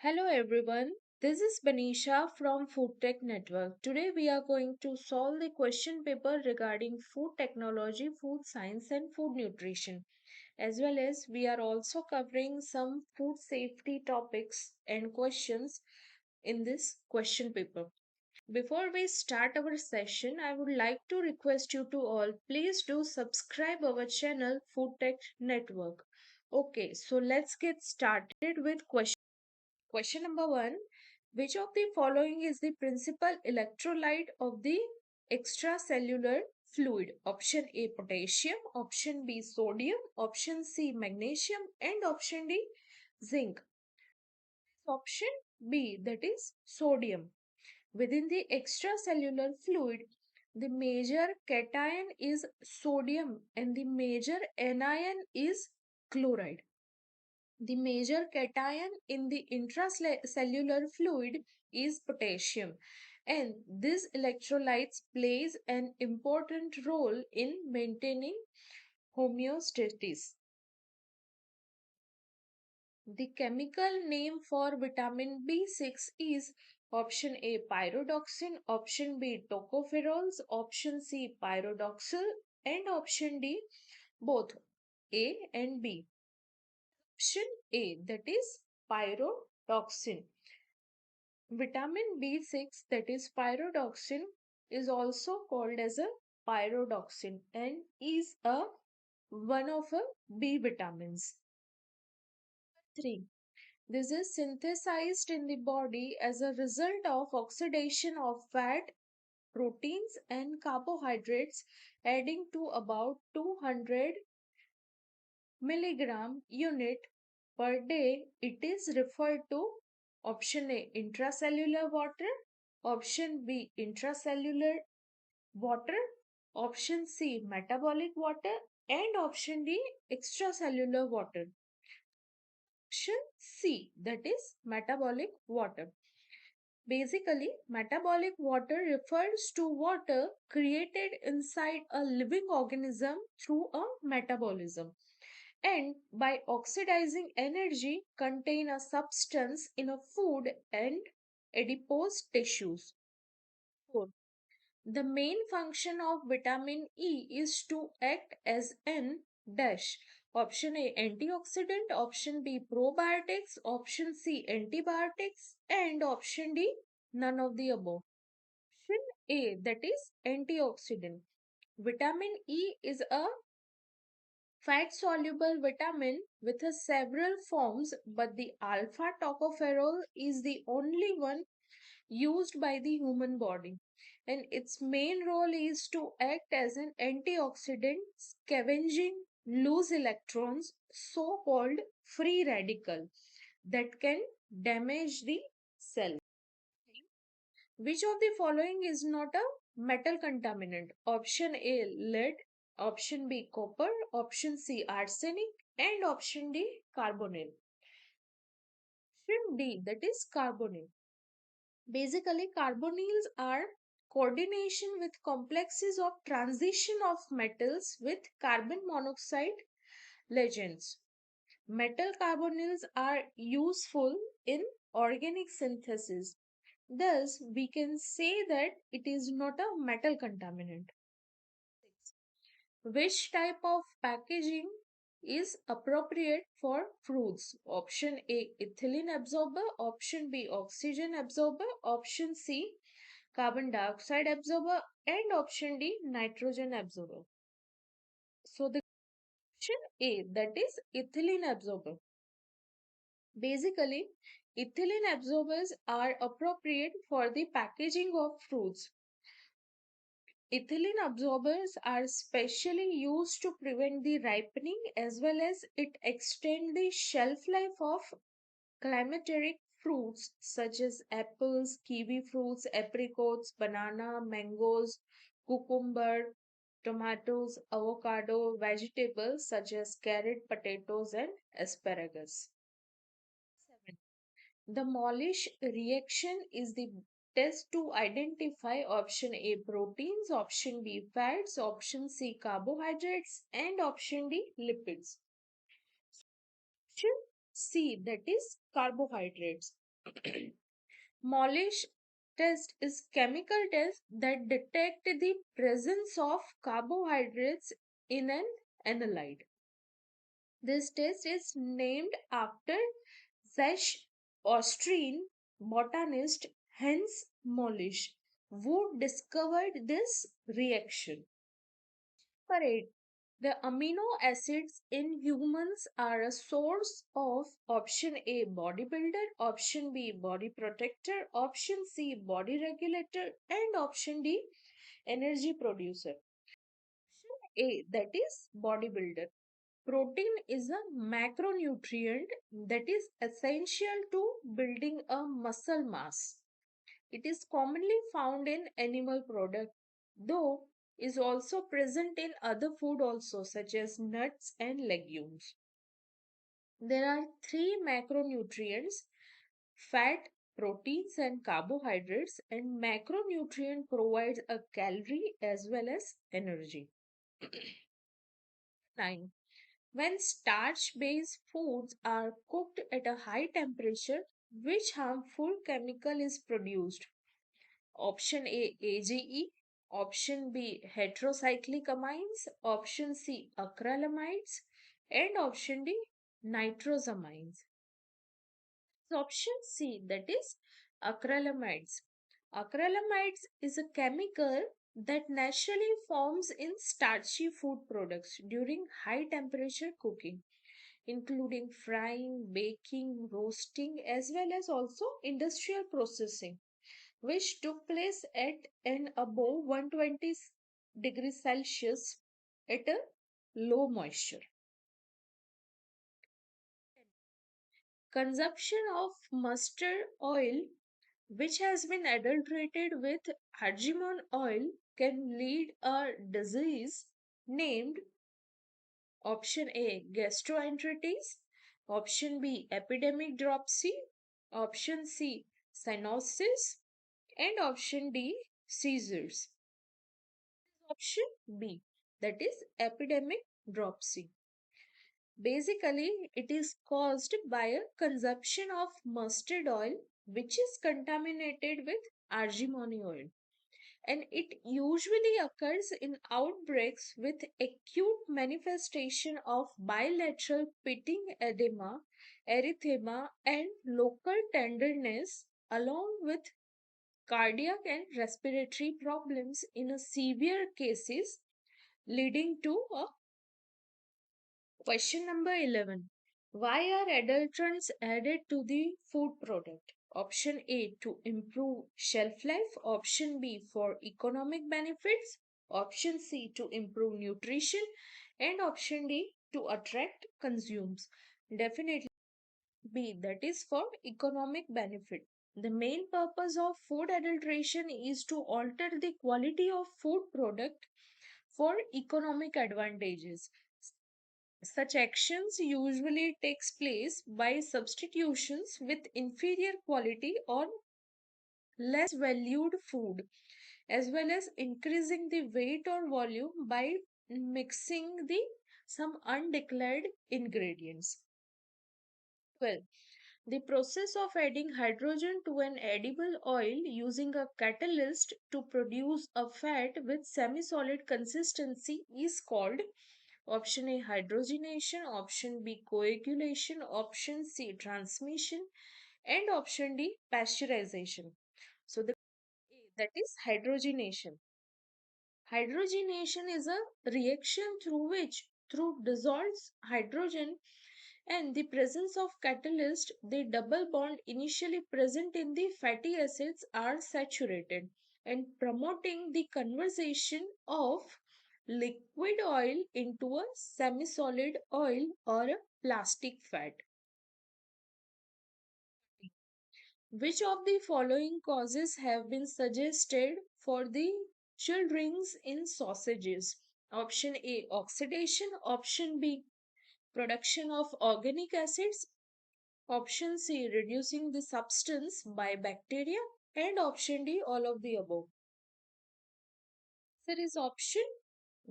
Hello everyone, this is Banisha from Food Tech Network. Today we are going to solve the question paper regarding food technology, food science and food nutrition. As well as we are also covering some food safety topics and questions in this question paper. Before we start our session, I would like to request you to all please do subscribe our channel Food Tech Network. Okay, so let's get started with question. Question number one. Which of the following is the principal electrolyte of the extracellular fluid? Option A potassium, option B sodium, option C magnesium, and option D zinc. Option B, that is sodium. Within the extracellular fluid, the major cation is sodium and the major anion is chloride. The major cation in the intracellular fluid is potassium, and this electrolytes plays an important role in maintaining homeostasis. The chemical name for vitamin B6 is option A pyridoxine, option B tocopherols, option C pyridoxal, and option D both A and B. Option A, that is pyridoxine. Vitamin B6, that is pyridoxine, is also called as a pyridoxine and is a one of a B vitamins. 3. This is synthesized in the body as a result of oxidation of fat, proteins and carbohydrates, adding to about 200 milligram unit per day. It is referred to option A intracellular water, option B intracellular water, option C metabolic water, and option D extracellular water. Option C, that is metabolic water. Basically, metabolic water refers to water created inside a living organism through a metabolism and by oxidizing energy contain a substance in a food and adipose tissues. 4. The main function of vitamin E is to act as an dash. Option A antioxidant, option B probiotics, option C antibiotics, and option D none of the above. Option A, that is antioxidant. Vitamin E is a fat soluble vitamin with several forms, but the alpha tocopherol is the only one used by the human body, and its main role is to act as an antioxidant, scavenging loose electrons, so called free radical, that can damage the cell. Which of the following is not a metal contaminant? Option A lead, option B copper, option C arsenic, and option D carbonyl. Option D, that is carbonyl. Basically, carbonyls are coordination with complexes of transition of metals with carbon monoxide ligands. Metal carbonyls are useful in organic synthesis. Thus, we can say that it is not a metal contaminant. Which type of packaging is appropriate for fruits? Option A ethylene absorber, option B oxygen absorber, option C carbon dioxide absorber, and option D nitrogen absorber. So the option A, that is ethylene absorber. Basically, ethylene absorbers are appropriate for the packaging of fruits. Ethylene absorbers are specially used to prevent the ripening as well as it extend the shelf life of climateric fruits such as apples, kiwi fruits, apricots, banana, mangoes, cucumber, tomatoes, avocado, vegetables such as carrot, potatoes, and asparagus. 7. The Molish reaction is the test to identify option A proteins, option B fats, option C carbohydrates, and option D lipids. Option C, that is carbohydrates. Molish test is chemical test that detect the presence of carbohydrates in an analyte. This test is named after Zesh Austrian botanist Hans Molish, who discovered this reaction. For it, the amino acids in humans are a source of option A bodybuilder, option B body protector, option C body regulator, and option D energy producer. A, that is bodybuilder. Protein is a macronutrient that is essential to building a muscle mass. It is commonly found in animal product, though is also present in other food also such as nuts and legumes. There are three macronutrients: fat, proteins and carbohydrates, and macronutrient provides a calorie as well as energy. 9. When starch based foods are cooked at a high temperature, which harmful chemical is produced? Option A AGE, option B heterocyclic amines, option C acrylamides, and option D nitrosamines. Option C, that is acrylamides. Acrylamides is a chemical that naturally forms in starchy food products during high temperature cooking, including frying, baking, roasting, as well as also industrial processing, which took place at and above 120 degrees Celsius at a low moisture. Consumption of mustard oil, which has been adulterated with argemone oil, can lead a disease named option A gastroenteritis, option B epidemic dropsy, option C cyanosis, and option D seizures. Option B, that is epidemic dropsy. Basically, it is caused by a consumption of mustard oil which is contaminated with argemone oil, and it usually occurs in outbreaks with acute manifestation of bilateral pitting edema, erythema, and local tenderness, along with cardiac and respiratory problems in a severe cases, leading to a question number 11. Why are adulterants added to the food product? Option A, to improve shelf life. Option B, for economic benefits. Option C, to improve nutrition. And option D, to attract consumers. Definitely B, that is for economic benefit. The main purpose of food adulteration is to alter the quality of food product for economic advantages. Such actions usually takes place by substitutions with inferior quality or less valued food, as well as increasing the weight or volume by mixing the some undeclared ingredients. 12. The process of adding hydrogen to an edible oil using a catalyst to produce a fat with semi-solid consistency is called option A hydrogenation, option B coagulation, option C transmission, and option D pasteurization. So the A, that is hydrogenation. Hydrogenation is a reaction through which through dissolves hydrogen and the presence of catalyst, the double bond initially present in the fatty acids are saturated and promoting the conversion of liquid oil into a semi-solid oil or a plastic fat. Which of the following causes have been suggested for the children's in sausages? Option A oxidation, option B production of organic acids, option C reducing the substance by bacteria, and option D all of the above. There is option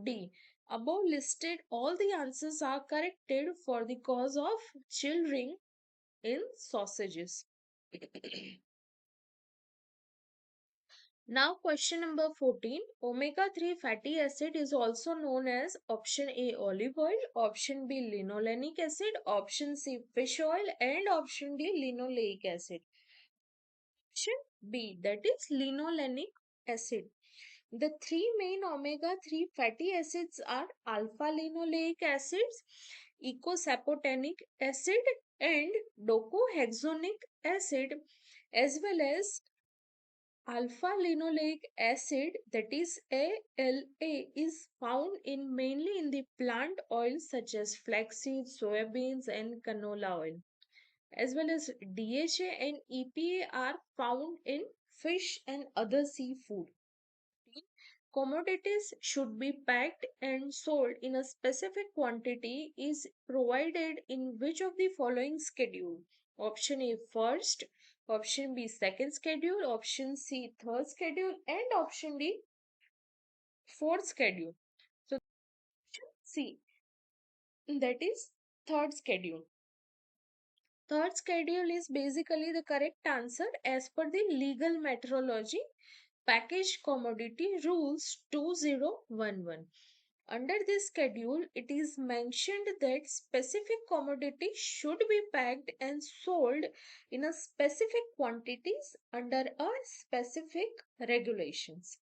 D. Above listed all the answers are corrected for the cause of children in sausages. Now, question number 14. Omega 3 fatty acid is also known as option A olive oil, option B linolenic acid, option C fish oil, and option D linoleic acid. Option B, that is linolenic acid. The three main omega 3 fatty acids are alpha linoleic acids, eicosapotenic acid, and docosahexaenoic acid, as well as alpha linoleic acid, that is ALA, is found in mainly in the plant oils such as flaxseed, soybeans, and canola oil, as well as DHA and EPA are found in fish and other seafood. Commodities should be packed and sold in a specific quantity is provided in which of the following schedule? Option A first, option B second schedule, option C third schedule, and option D fourth schedule. So option C, that is third schedule. Third schedule is basically the correct answer as per the legal metrology packaged commodity rules 2011. Under this schedule, it is mentioned that specific commodity should be packed and sold in a specific quantities under a specific regulations.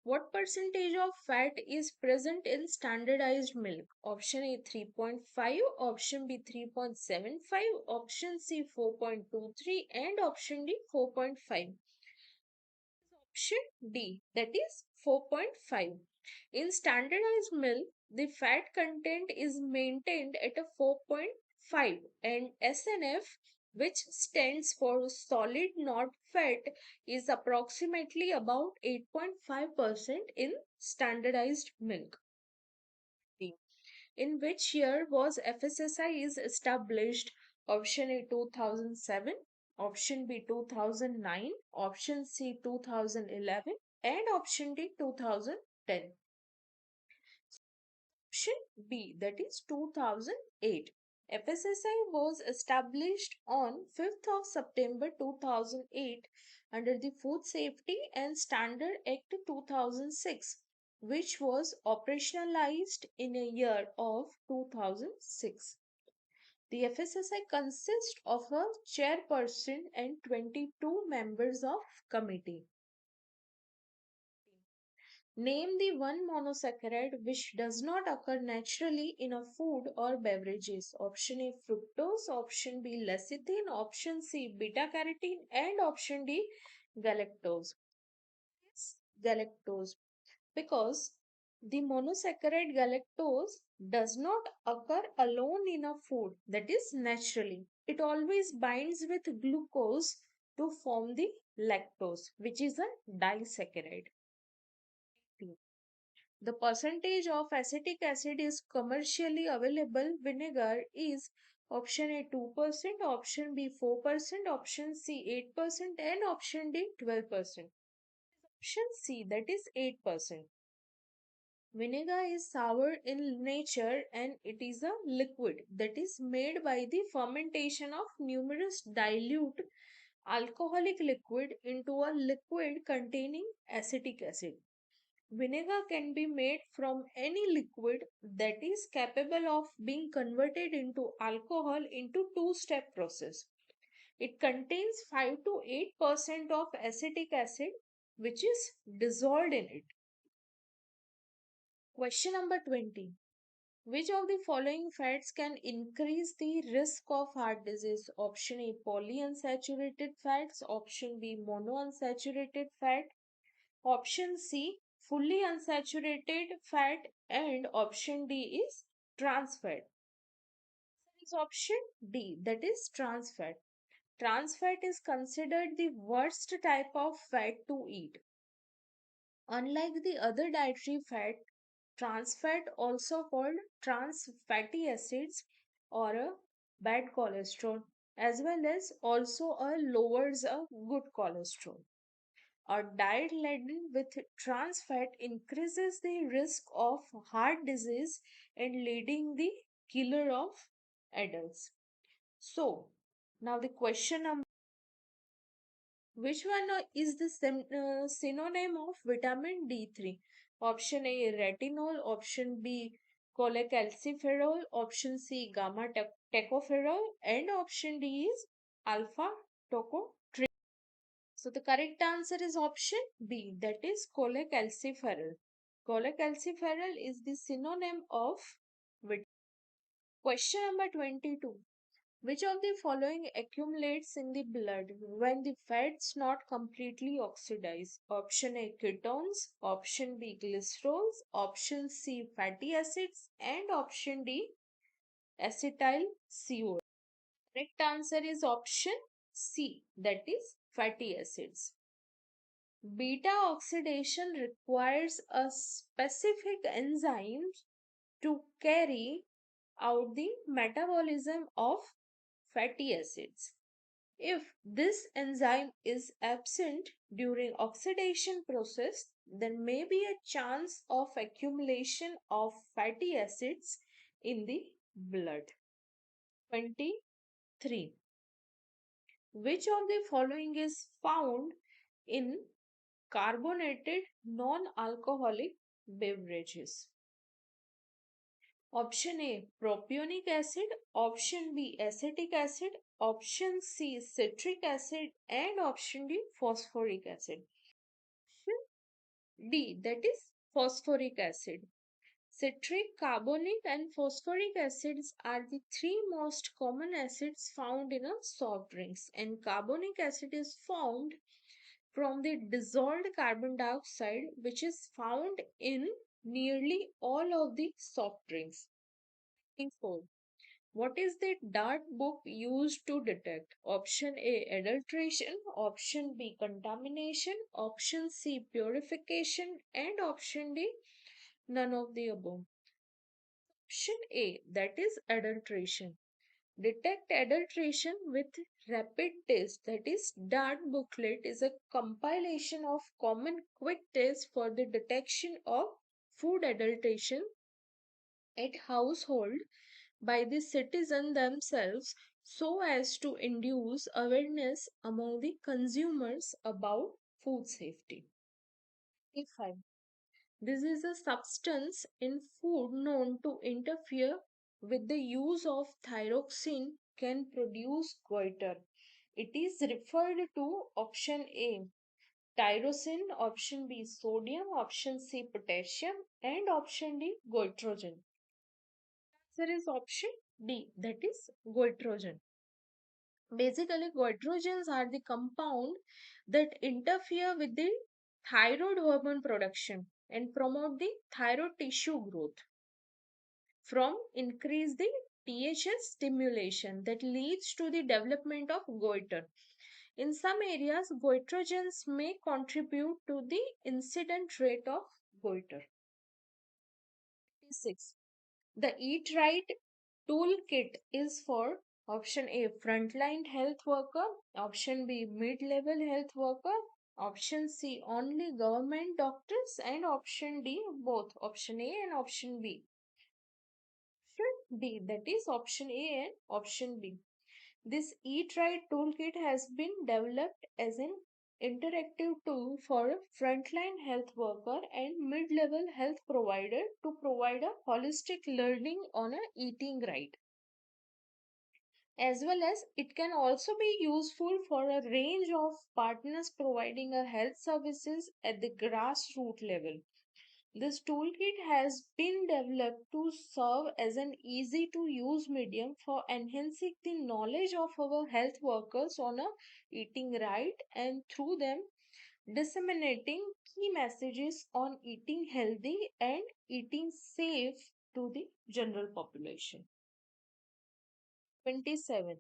What percentage of fat is present in standardized milk? Option A 3.5, option B 3.75, option C 4.23, and option D 4.5. Option D, that is 4.5. In standardized milk, the fat content is maintained at a 4.5 and SNF, which stands for solid not fat, is approximately about 8.5% in standardized milk. In which year was FSSAI is established? Option A 2007, option B 2009, option C 2011, and option D 2010. Option B, that is 2008. FSSAI was established on 5th of September 2008 under the Food Safety and Standard Act 2006, which was operationalized in a year of 2006. The FSSAI consists of a chairperson and 22 members of committee. Name the one monosaccharide which does not occur naturally in a food or beverages. Option A fructose, option B lecithin, option C beta carotene, and option D galactose. Yes, galactose, because the monosaccharide galactose does not occur alone in a food, that is naturally. It always binds with glucose to form the lactose, which is a disaccharide. The percentage of acetic acid is commercially available vinegar is option A 2%, option B 4%, option C 8%, and option D 12%. Option C, that is 8%. Vinegar is sour in nature and it is a liquid that is made by the fermentation of numerous dilute alcoholic liquid into a liquid containing acetic acid. Vinegar can be made from any liquid that is capable of being converted into alcohol into two-step process. It contains 5 to 8% of acetic acid which is dissolved in it. Question number 20. Which of the following fats can increase the risk of heart disease? Option A polyunsaturated fats, option B monounsaturated fat, option C fully unsaturated fat, and option D is trans fat. Is option D, that is trans fat. Trans fat is considered the worst type of fat to eat. Unlike the other dietary fat, trans fat, also called trans fatty acids or a bad cholesterol, as well as also lowers a good cholesterol. A diet laden with trans fat increases the risk of heart disease and leading the killer of adults. So, Now the question number, which one is the synonym of vitamin D3? Option A retinol, option B cholecalciferol, option C gamma tocopherol, and option D is alpha tocopherol. So the correct answer is option B, that is cholecalciferol. Cholecalciferol is the synonym of vitamin. Question number 22. Which of the following accumulates in the blood when the fats not completely oxidized? Option A ketones, option B glycerols, option C fatty acids, and option D acetyl CoA. Correct answer is option C, that is fatty acids. Beta oxidation requires a specific enzyme to carry out the metabolism of fatty acids. If this enzyme is absent during oxidation process, there may be a chance of accumulation of fatty acids in the blood. 23. Which of the following is found in carbonated non-alcoholic beverages? Option A propionic acid, option B acetic acid, option C citric acid, and option D phosphoric acid. Option D, that is phosphoric acid. Citric, carbonic, and phosphoric acids are the three most common acids found in a soft drinks, and carbonic acid is formed from the dissolved carbon dioxide, which is found in nearly all of the soft drinks. 4. What is the DART book used to detect? Option A adulteration, option B contamination, option C purification, and option D none of the above. Option A, that is adulteration. Detect adulteration with rapid test, that is DART booklet is a compilation of common quick tests for the detection of food adulteration at household by the citizen themselves so as to induce awareness among the consumers about food safety. 5. This is a substance in food known to interfere with the use of thyroxine can produce goiter. It is referred to option A tyrosine, option B sodium, option C potassium, and option D goitrogen. Answer is option D, that is goitrogen. Basically, goitrogens are the compound that interfere with the thyroid hormone production and promote the thyroid tissue growth from increase the THS stimulation that leads to the development of goiter. In some areas, goitrogens may contribute to the incident rate of goiter. 6. The Eat Right toolkit is for option A frontline health worker, option B mid level health worker, option C only government doctors, and option D both option A and option B. Option D, that is option A and option B. This Eat Right toolkit has been developed as an interactive tool for a frontline health worker and mid-level health provider to provide a holistic learning on a eating right, as well as it can also be useful for a range of partners providing a health services at the grassroots level. This toolkit has been developed to serve as an easy to use medium for enhancing the knowledge of our health workers on a eating right and through them disseminating key messages on eating healthy and eating safe to the general population. 27.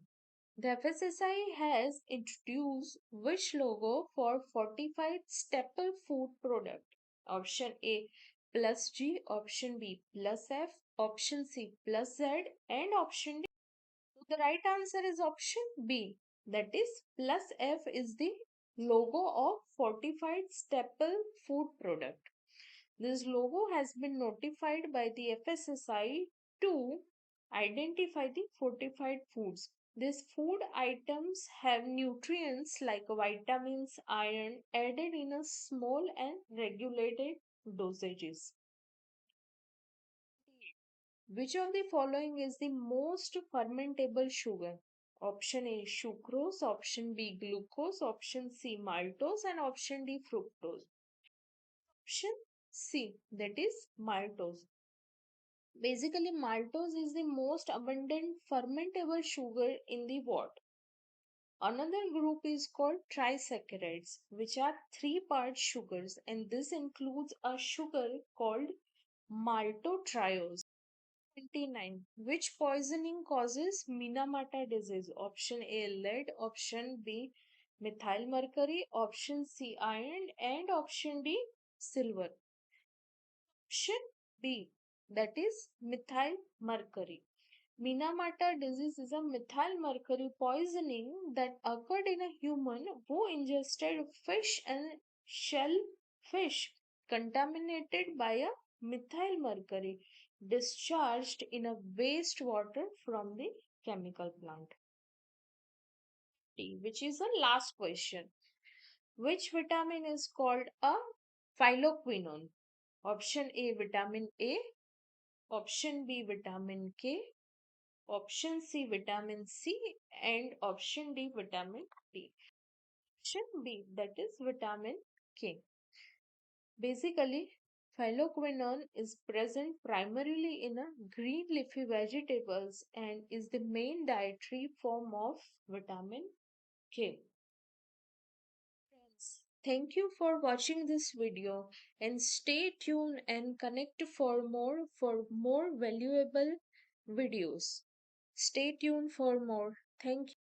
The FSSAI has introduced which logo for fortified staple food product? Option A plus G, option B plus F, option C plus Z, and option D. The right answer is option B. That is plus F is the logo of fortified staple food product. This logo has been notified by the FSSAI to identify the fortified foods. These food items have nutrients like vitamins, iron added in a small and regulated dosages. Which of the following is the most fermentable sugar? Option A sucrose, option B glucose, option C maltose, and option D fructose. Option C, that is maltose. Basically, maltose is the most abundant fermentable sugar in the world. Another group is called trisaccharides, which are three-part sugars, and this includes a sugar called maltotriose. 29. Which poisoning causes Minamata disease? Option A lead, option B methyl mercury, option C iron, and option D silver. Option B, that is methyl mercury. Minamata disease is a methyl mercury poisoning that occurred in a human who ingested fish and shellfish contaminated by a methyl mercury discharged in a wastewater from the chemical plant. D, which is the last question. Which vitamin is called a phyloquinone? Option A vitamin A, option B vitamin K, option C vitamin C, and option D vitamin D. Option B, that is vitamin K. Basically, phyloquinone is present primarily in a green leafy vegetables and is the main dietary form of vitamin K. Friends, thank you for watching this video and stay tuned and connect for more valuable videos. Stay tuned for more. Thank you.